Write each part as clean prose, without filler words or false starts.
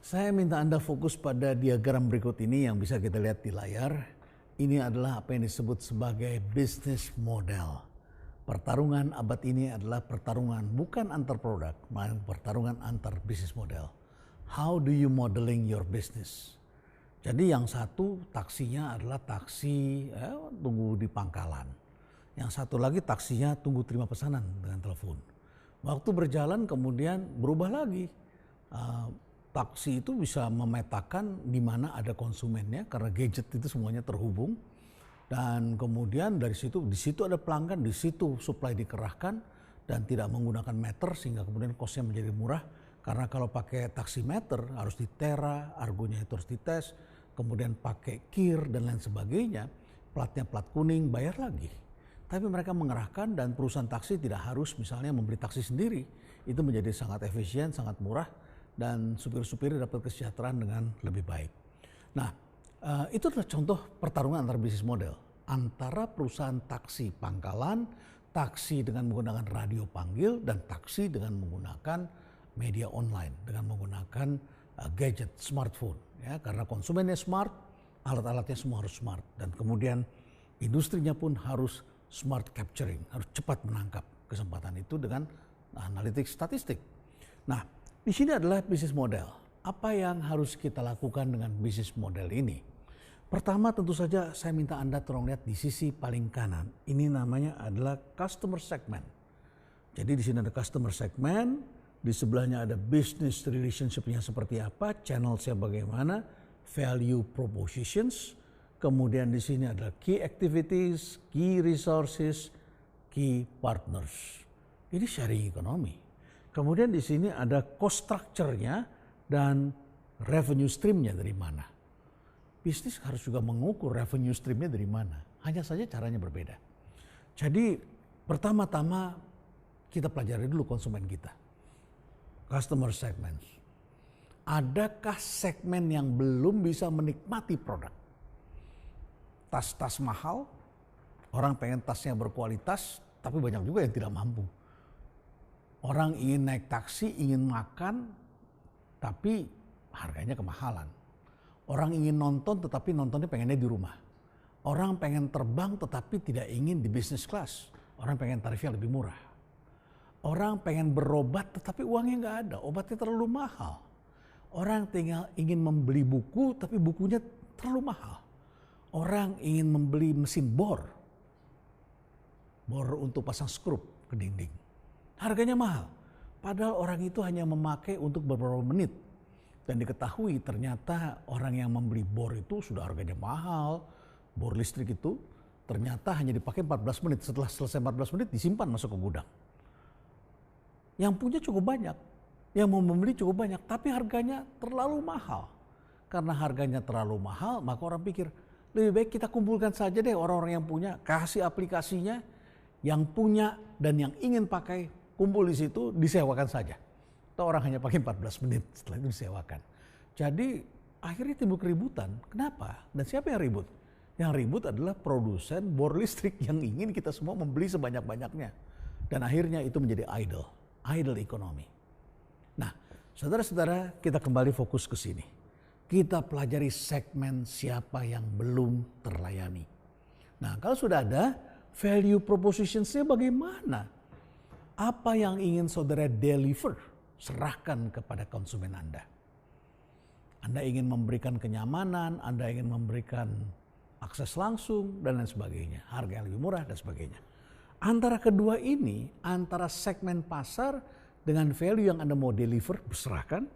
Saya minta Anda fokus pada diagram berikut ini yang bisa kita lihat di layar. Ini adalah apa yang disebut sebagai business model. Pertarungan abad ini adalah pertarungan bukan antar produk, melainkan pertarungan antar business model. How do you modeling your business? Jadi yang satu taksinya adalah taksi tunggu di pangkalan. Yang satu lagi taksinya tunggu terima pesanan dengan telepon. Waktu berjalan kemudian berubah lagi. Taksi itu bisa memetakan di mana ada konsumennya karena gadget itu semuanya terhubung. Dan kemudian dari situ, di situ ada pelanggan, di situ supply dikerahkan dan tidak menggunakan meter sehingga kemudian kosnya menjadi murah. Karena kalau pakai taksimeter harus ditera, argonya itu harus dites, kemudian pakai kir dan lain sebagainya, platnya plat kuning, bayar lagi. Tapi mereka mengerahkan dan perusahaan taksi tidak harus misalnya membeli taksi sendiri. Itu menjadi sangat efisien, sangat murah dan supir-supir dapat kesejahteraan dengan lebih baik. Nah, itu adalah contoh pertarungan antar bisnis model. Antara perusahaan taksi pangkalan, taksi dengan menggunakan radio panggil, dan taksi dengan menggunakan media online, dengan menggunakan gadget, smartphone. Ya, karena konsumennya smart, alat-alatnya semua harus smart. Dan kemudian industrinya pun harus smart capturing, harus cepat menangkap kesempatan itu dengan analitik statistik. Nah, di sini adalah bisnis model. Apa yang harus kita lakukan dengan bisnis model ini? Pertama tentu saja saya minta Anda tolong lihat di sisi paling kanan. Ini namanya adalah customer segment. Jadi di sini ada customer segment, di sebelahnya ada business relationship-nya seperti apa, channel-nya bagaimana, value propositions, kemudian di sini ada key activities, key resources, key partners. Ini sharing economy. Kemudian di sini ada cost structure-nya dan revenue stream-nya dari mana. Bisnis harus juga mengukur revenue stream-nya dari mana. Hanya saja caranya berbeda. Jadi pertama-tama kita pelajari dulu konsumen kita. Customer segments. Adakah segmen yang belum bisa menikmati produk? Tas-tas mahal, orang pengen tasnya berkualitas, tapi banyak juga yang tidak mampu. Orang ingin naik taksi, ingin makan, tapi harganya kemahalan. Orang ingin nonton, tetapi nontonnya pengennya di rumah. Orang pengen terbang, tetapi tidak ingin di business class. Orang pengen tarifnya lebih murah. Orang pengen berobat, tetapi uangnya nggak ada, obatnya terlalu mahal. Orang tinggal ingin membeli buku, tapi bukunya terlalu mahal. Orang ingin membeli mesin bor untuk pasang skrup ke dinding. Harganya mahal, padahal orang itu hanya memakai untuk beberapa menit. Dan diketahui ternyata orang yang membeli bor itu sudah harganya mahal. Bor listrik itu ternyata hanya dipakai 14 menit. Setelah selesai 14 menit disimpan masuk ke gudang. Yang punya cukup banyak, yang mau membeli cukup banyak, tapi harganya terlalu mahal. Karena harganya terlalu mahal, maka orang pikir lebih baik kita kumpulkan saja deh orang-orang yang punya, kasih aplikasinya, yang punya dan yang ingin pakai, kumpul di situ, disewakan saja. Atau orang hanya pakai 14 menit, setelah itu disewakan. Jadi akhirnya timbul keributan. Kenapa? Dan siapa yang ribut? Yang ribut adalah produsen bor listrik yang ingin kita semua membeli sebanyak-banyaknya. Dan akhirnya itu menjadi idle economy. Nah, saudara-saudara, kita kembali fokus ke sini. Kita pelajari segmen siapa yang belum terlayani. Nah, kalau sudah ada, value propositions-nya bagaimana? Apa yang ingin saudara deliver, serahkan kepada konsumen Anda. Anda ingin memberikan kenyamanan, Anda ingin memberikan akses langsung, dan lain sebagainya. Harga yang lebih murah, dan sebagainya. Antara kedua ini, antara segmen pasar dengan value yang Anda mau deliver, serahkan,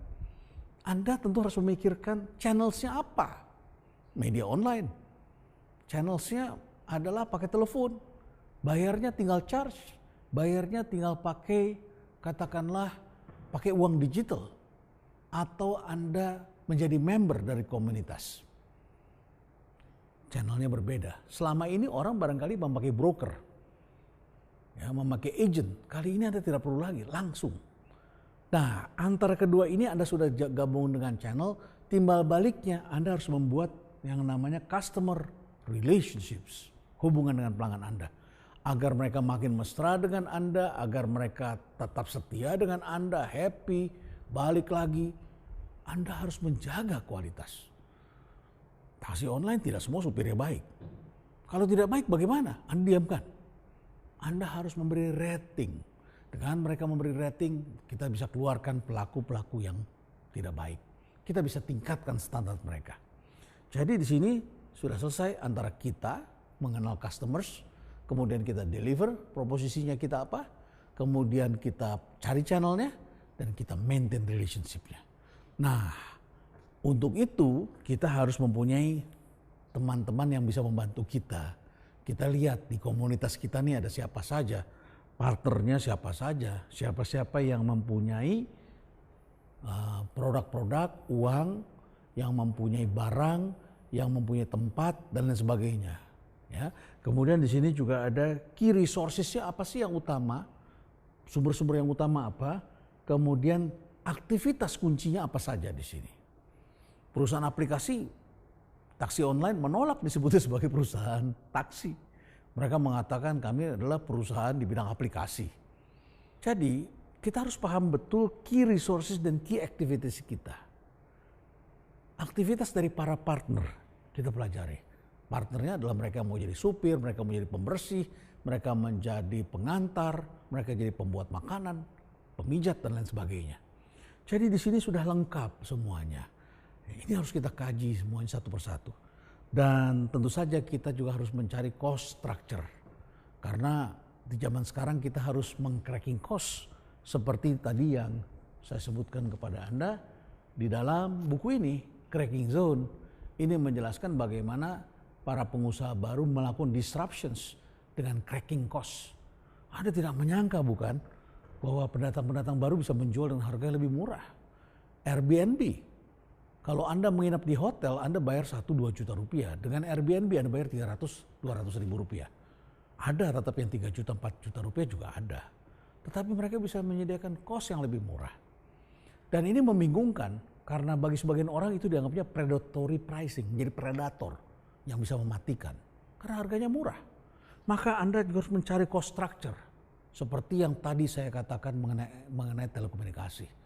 Anda tentu harus memikirkan channels-nya apa. Media online. Channels-nya adalah pakai telepon. Bayarnya tinggal charge. Bayarnya tinggal pakai, katakanlah pakai uang digital. Atau Anda menjadi member dari komunitas. Channelnya berbeda. Selama ini orang barangkali memakai broker. Ya, memakai agent. Kali ini Anda tidak perlu lagi, langsung. Nah, antara kedua ini Anda sudah gabung dengan channel. Timbal baliknya Anda harus membuat yang namanya customer relationships. Hubungan dengan pelanggan Anda. Agar mereka makin mesra dengan Anda, agar mereka tetap setia dengan Anda, happy, balik lagi. Anda harus menjaga kualitas. Taksi online tidak semua supirnya baik. Kalau tidak baik bagaimana? Anda diamkan. Anda harus memberi rating. Dengan mereka memberi rating, kita bisa keluarkan pelaku-pelaku yang tidak baik. Kita bisa tingkatkan standar mereka. Jadi di sini sudah selesai antara kita mengenal customers, kemudian kita deliver proposisinya kita apa, kemudian kita cari channelnya, dan kita maintain relationship-nya. Nah, untuk itu kita harus mempunyai teman-teman yang bisa membantu kita. Kita lihat di komunitas kita nih ada siapa saja, partnernya siapa saja, siapa-siapa yang mempunyai produk-produk, uang, yang mempunyai barang, yang mempunyai tempat dan lain sebagainya. Ya. Kemudian di sini juga ada key resources-nya apa sih yang utama, sumber-sumber yang utama apa, kemudian aktivitas kuncinya apa saja di sini. Perusahaan aplikasi taksi online menolak disebutnya sebagai perusahaan taksi. Mereka mengatakan kami adalah perusahaan di bidang aplikasi. Jadi kita harus paham betul key resources dan key activities kita. Aktivitas dari para partner kita pelajari. Partnernya adalah mereka mau jadi supir, mereka mau jadi pembersih, mereka menjadi pengantar, mereka jadi pembuat makanan, pemijat dan lain sebagainya. Jadi di sini sudah lengkap semuanya. Ini harus kita kaji semuanya satu persatu. Dan tentu saja kita juga harus mencari cost structure. Karena di zaman sekarang kita harus meng-cracking cost. Seperti tadi yang saya sebutkan kepada Anda di dalam buku ini, Cracking Zone. Ini menjelaskan bagaimana para pengusaha baru melakukan disruptions dengan cracking cost. Anda tidak menyangka bukan bahwa pendatang-pendatang baru bisa menjual dengan harga yang lebih murah. Airbnb. Kalau Anda menginap di hotel, Anda bayar 1-2 juta rupiah. Dengan Airbnb Anda bayar 300-200 ribu rupiah. Ada tetapi yang 3 juta, 4 juta rupiah juga ada. Tetapi mereka bisa menyediakan kos yang lebih murah. Dan ini membingungkan karena bagi sebagian orang itu dianggapnya predatory pricing. Menjadi predator yang bisa mematikan. Karena harganya murah. Maka Anda juga harus mencari cost structure. Seperti yang tadi saya katakan mengenai telekomunikasi.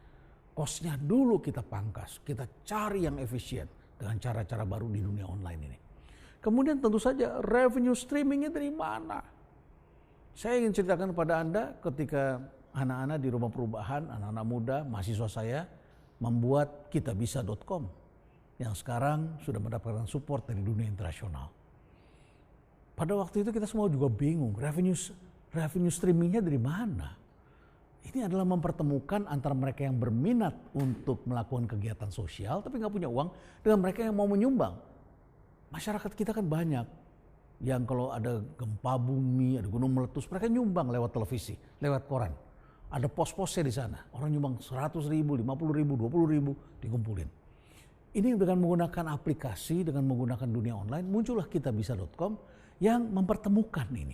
Kosnya dulu kita pangkas, kita cari yang efisien dengan cara-cara baru di dunia online ini. Kemudian tentu saja revenue streamingnya dari mana? Saya ingin ceritakan kepada Anda ketika anak-anak di rumah perubahan, anak-anak muda, mahasiswa saya membuat kitabisa.com yang sekarang sudah mendapatkan support dari dunia internasional. Pada waktu itu kita semua juga bingung, revenue streamingnya dari mana? Ini adalah mempertemukan antara mereka yang berminat untuk melakukan kegiatan sosial tapi nggak punya uang dengan mereka yang mau menyumbang. Masyarakat kita kan banyak yang kalau ada gempa bumi, ada gunung meletus, mereka nyumbang lewat televisi, lewat koran. Ada pos-posnya di sana, orang nyumbang 100 ribu, 50 ribu, 20 ribu dikumpulin. Ini dengan menggunakan aplikasi, dengan menggunakan dunia online, muncullah kitabisa.com yang mempertemukan ini.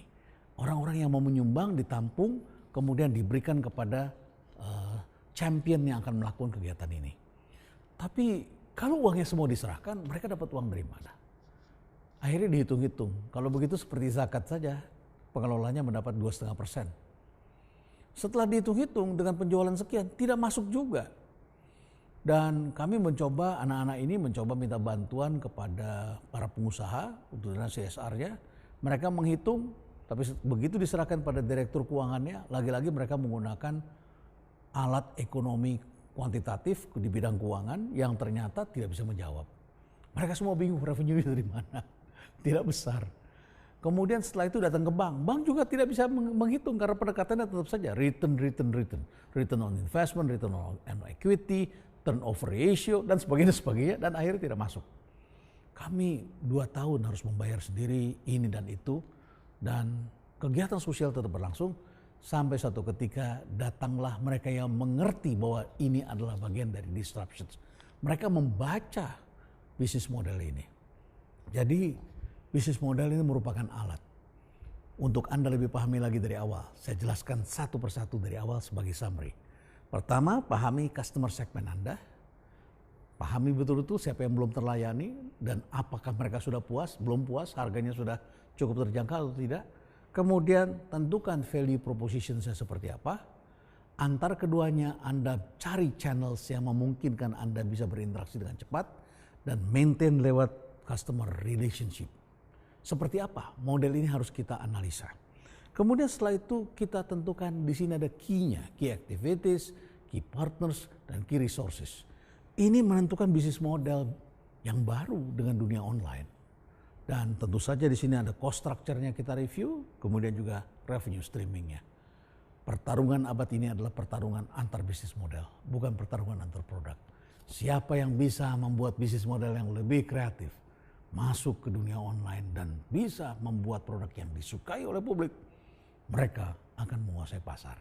Orang-orang yang mau menyumbang ditampung, kemudian diberikan kepada champion yang akan melakukan kegiatan ini. Tapi kalau uangnya semua diserahkan, mereka dapat uang dari mana? Akhirnya dihitung-hitung. Kalau begitu seperti zakat saja, pengelolanya mendapat 2,5%. Setelah dihitung-hitung dengan penjualan sekian, tidak masuk juga. Dan kami mencoba, anak-anak ini mencoba minta bantuan kepada para pengusaha untuk dana CSR-nya. Mereka menghitung, tapi begitu diserahkan pada direktur keuangannya, lagi-lagi mereka menggunakan alat ekonomi kuantitatif di bidang keuangan yang ternyata tidak bisa menjawab. Mereka semua bingung revenue dari mana, tidak besar. Kemudian setelah itu datang ke bank, bank juga tidak bisa menghitung karena pendekatannya tetap saja return on investment, return on equity, turnover ratio dan sebagainya dan akhirnya tidak masuk. Kami 2 tahun harus membayar sendiri ini dan itu. Dan kegiatan sosial tetap berlangsung sampai suatu ketika datanglah mereka yang mengerti bahwa ini adalah bagian dari disruptions. Mereka membaca bisnis model ini. Jadi bisnis model ini merupakan alat. Untuk Anda lebih pahami lagi dari awal, saya jelaskan satu persatu dari awal sebagai summary. Pertama, pahami customer segment Anda. Pahami betul-betul siapa yang belum terlayani dan apakah mereka sudah puas, belum puas, harganya sudah cukup terjangkau atau tidak. Kemudian tentukan value proposition saya seperti apa. Antara keduanya Anda cari channels yang memungkinkan Anda bisa berinteraksi dengan cepat dan maintain lewat customer relationship. Seperti apa model ini harus kita analisa. Kemudian setelah itu kita tentukan di sini ada key-nya, key activities, key partners, dan key resources. Ini menentukan bisnis model yang baru dengan dunia online. Dan tentu saja di sini ada cost structure-nya kita review, kemudian juga revenue streaming-nya. Pertarungan abad ini adalah pertarungan antar bisnis model, bukan pertarungan antar produk. Siapa yang bisa membuat bisnis model yang lebih kreatif, masuk ke dunia online dan bisa membuat produk yang disukai oleh publik, mereka akan menguasai pasar.